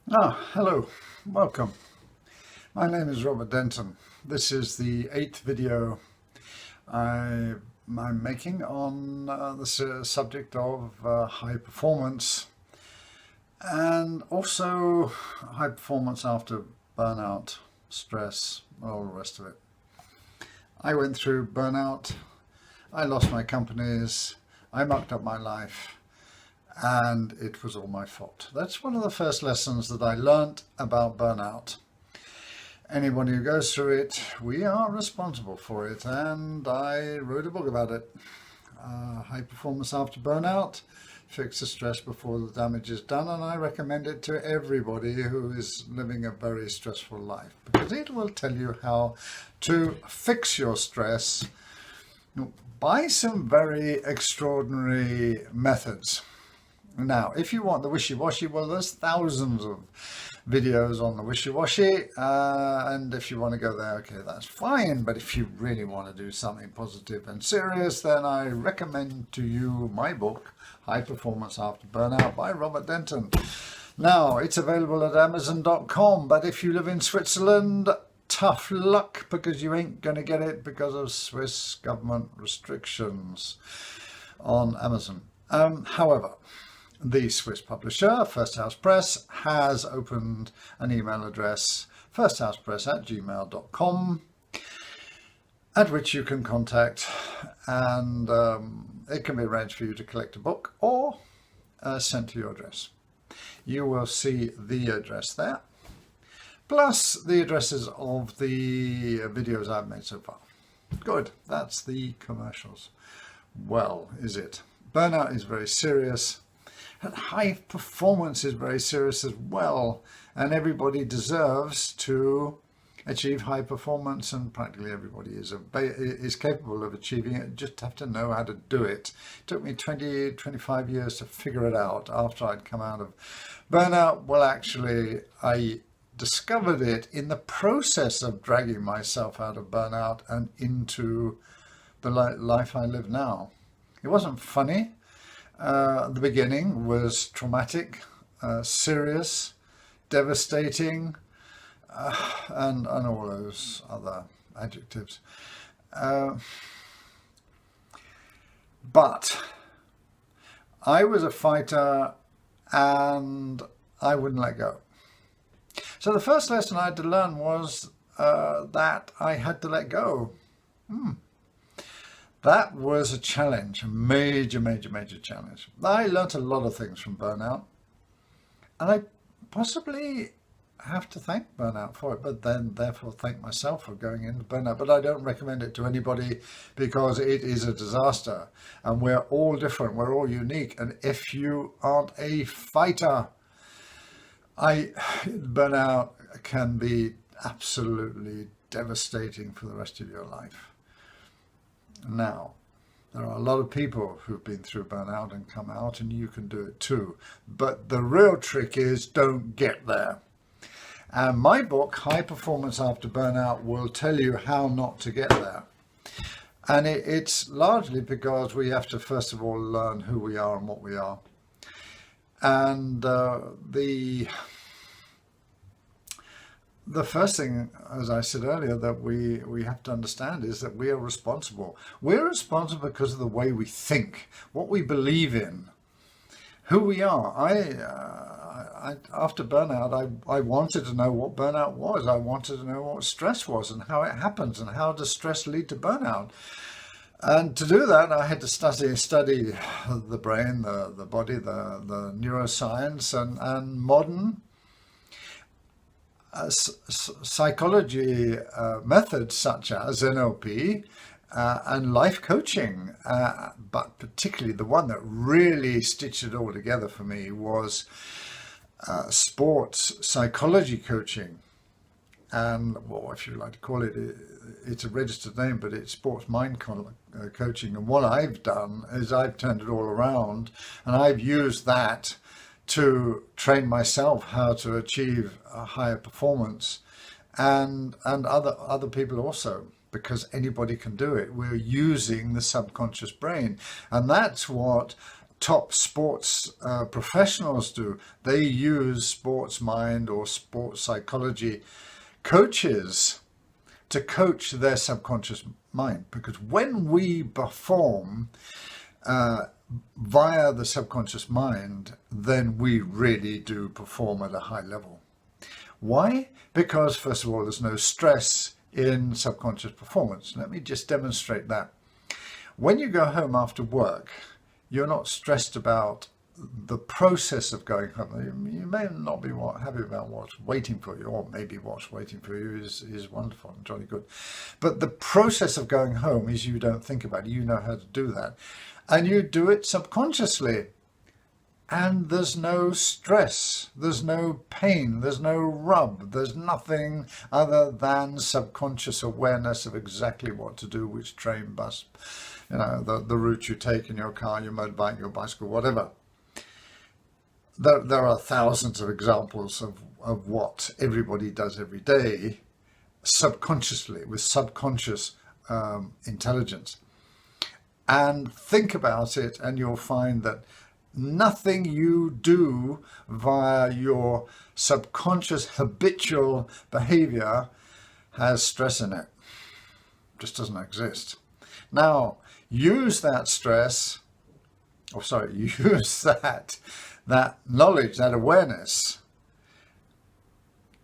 Hello, welcome. My name is Robert Denton. This is the 8th video I'm making on the subject of high performance and also high performance after burnout, stress, all the rest of it. I went through burnout, I lost my companies, I mucked up my life, and it was all my fault. That's one of the first lessons that I learnt about burnout. Anyone who goes through it, we are responsible for it, and I wrote a book about it. High Performance After Burnout, Fix the Stress Before the Damage is Done, and I recommend it to everybody who is living a very stressful life, because it will tell you how to fix your stress by some very extraordinary methods. Now, if you want the wishy-washy, well, there's thousands of videos on the wishy-washy, and if you want to go there, okay, that's fine. But if you really want to do something positive and serious, then I recommend to you my book, High Performance After Burnout by Robert Denton. Now, it's available at Amazon.com, but if you live in Switzerland, tough luck, because you ain't going to get it because of Swiss government restrictions on Amazon. However, the Swiss publisher, First House Press, has opened an email address, firsthousepress@gmail.com, at which you can contact, and it can be arranged for you to collect a book or sent to your address. You will see the address there, plus the addresses of the videos I've made so far. Good, that's the commercials. Well, is it? Burnout is very serious. And high performance is very serious as well, and everybody deserves to achieve high performance, and practically everybody is capable of achieving it. Just have to know how to do it. It took me 25 years to figure it out after I'd come out of burnout. Well, actually, I discovered it in the process of dragging myself out of burnout and into the life I live now. It wasn't funny. The beginning was traumatic, serious, devastating, and all those other adjectives. But I was a fighter and I wouldn't let go. So the first lesson I had to learn was that I had to let go. That was a challenge, a major challenge. I learnt a lot of things from burnout, and I possibly have to thank burnout for it, but then therefore thank myself for going into burnout. But I don't recommend it to anybody because it is a disaster, and we're all different, we're all unique, and if you aren't a fighter, burnout can be absolutely devastating for the rest of your life. Now, there are a lot of people who've been through burnout and come out, and you can do it too. But the real trick is don't get there. And my book, High Performance After Burnout, will tell you how not to get there. And it's largely because we have to, first of all, learn who we are and what we are. And the first thing, as I said earlier, that we have to understand is that we are responsible. We're responsible because of the way we think, what we believe in, who we are. After burnout, I wanted to know what burnout was. I wanted to know what stress was and how it happens and how does stress lead to burnout. And to do that, I had to study the brain, the body, the neuroscience, and modern psychology methods such as NLP and life coaching, but particularly the one that really stitched it all together for me was sports psychology coaching. And, well, if you like to call it, it's a registered name, but it's sports mind coaching. And what I've done is I've turned it all around, and I've used that to train myself how to achieve a higher performance, and other people also, because anybody can do it. We're using the subconscious brain, and that's what top sports professionals do. They use sports mind or sports psychology coaches to coach their subconscious mind, because when we perform via the subconscious mind, then we really do perform at a high level. Why? Because first of all, there's no stress in subconscious performance. Let me just demonstrate that. When you go home after work, you're not stressed about the process of going home. You may not be happy about what's waiting for you, or maybe what's waiting for you is wonderful and jolly good. But the process of going home is you don't think about it. You know how to do that. And you do it subconsciously. And there's no stress, there's no pain, there's no rub, there's nothing other than subconscious awareness of exactly what to do, which train, bus, the route you take in your car, your motorbike, your bicycle, whatever. There are thousands of examples of what everybody does every day subconsciously, with subconscious intelligence. And think about it, and you'll find that nothing you do via your subconscious habitual behavior has stress in it. It just doesn't exist. Now, use that knowledge, that awareness,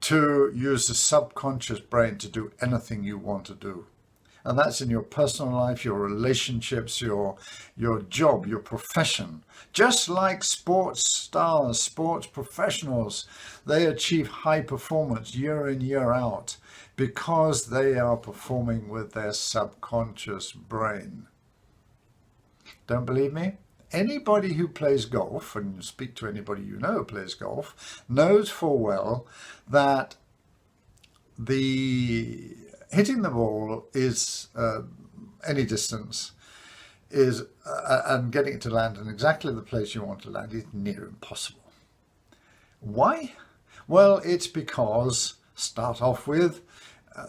to use the subconscious brain to do anything you want to do. And that's in your personal life, your relationships, your job, your profession. Just like sports stars, sports professionals, they achieve high performance year in, year out because they are performing with their subconscious brain. Don't believe me? Anybody who plays golf, and you speak to anybody you know who plays golf, knows full well that hitting the ball is any distance and getting it to land in exactly the place you want to land is near impossible. Why? Well, it's because, start off with,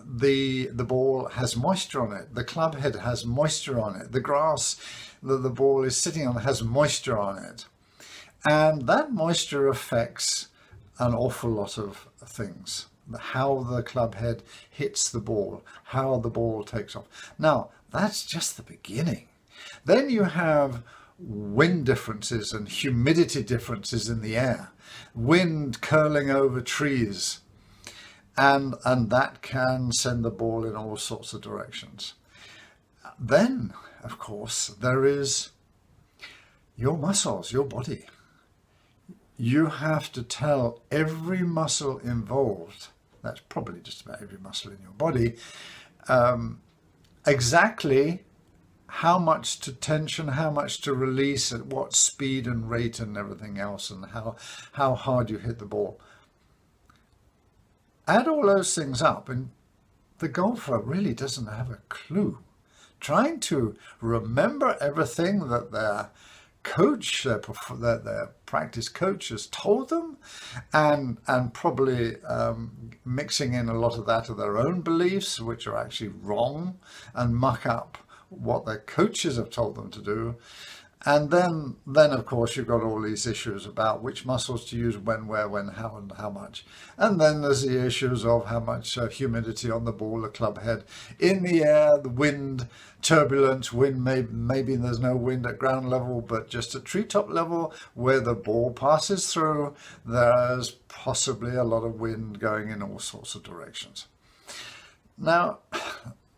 the ball has moisture on it. The club head has moisture on it. The grass that the ball is sitting on has moisture on it. And that moisture affects an awful lot of things. How the club head hits the ball, how the ball takes off. Now, that's just the beginning. Then you have wind differences and humidity differences in the air, wind curling over trees, and that can send the ball in all sorts of directions. Then, of course, there is your muscles, your body. You have to tell every muscle involved, that's probably just about every muscle in your body, exactly how much to tension, how much to release, at what speed and rate and everything else, and how hard you hit the ball. Add all those things up, and the golfer really doesn't have a clue. Trying to remember everything that their coach, their practice coach has told them, and probably mixing in a lot of that of their own beliefs, which are actually wrong, and muck up what their coaches have told them to do. And then of course you've got all these issues about which muscles to use when, where, when, how, and how much. And then there's the issues of how much humidity on the ball, the club head, in the air, the wind, turbulence, wind, maybe there's no wind at ground level, but just at treetop level where the ball passes through, there's possibly a lot of wind going in all sorts of directions. Now,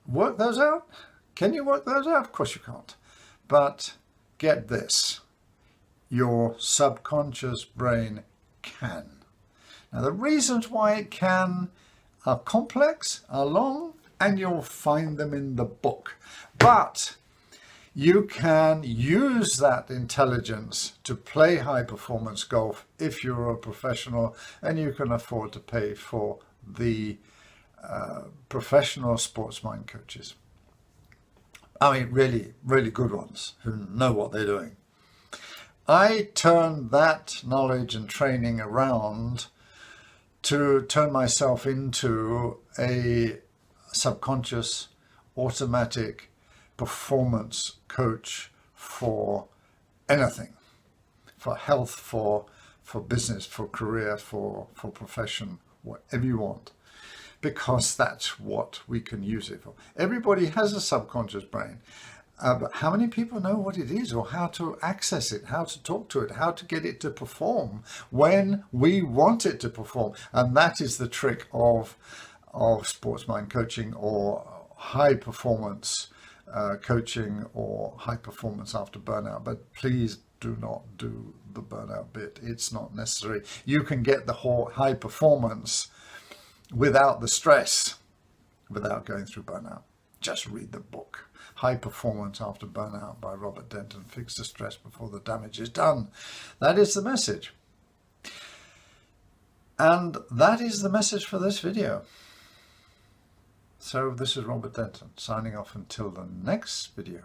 work those out? Can you work those out? Of course you can't. But get this, your subconscious brain can. Now, the reasons why it can are complex, are long, and you'll find them in the book. But you can use that intelligence to play high performance golf if you're a professional and you can afford to pay for the professional sports mind coaches. I mean, really, really good ones who know what they're doing. I turned that knowledge and training around to turn myself into a subconscious, automatic performance coach for anything. health, for business, for career, for profession, whatever you want, because that's what we can use it for. Everybody has a subconscious brain. But how many people know what it is, or how to access it, how to talk to it, how to get it to perform when we want it to perform? And that is the trick of sports mind coaching, or high performance coaching, or high performance after burnout. But please do not do the burnout bit. It's not necessary. You can get the whole high performance without the stress, without going through burnout. Just read the book, High Performance After Burnout by Robert Denton. Fix the stress before the damage is done. That is the message. And that is the message for this video. So this is Robert Denton, signing off until the next video.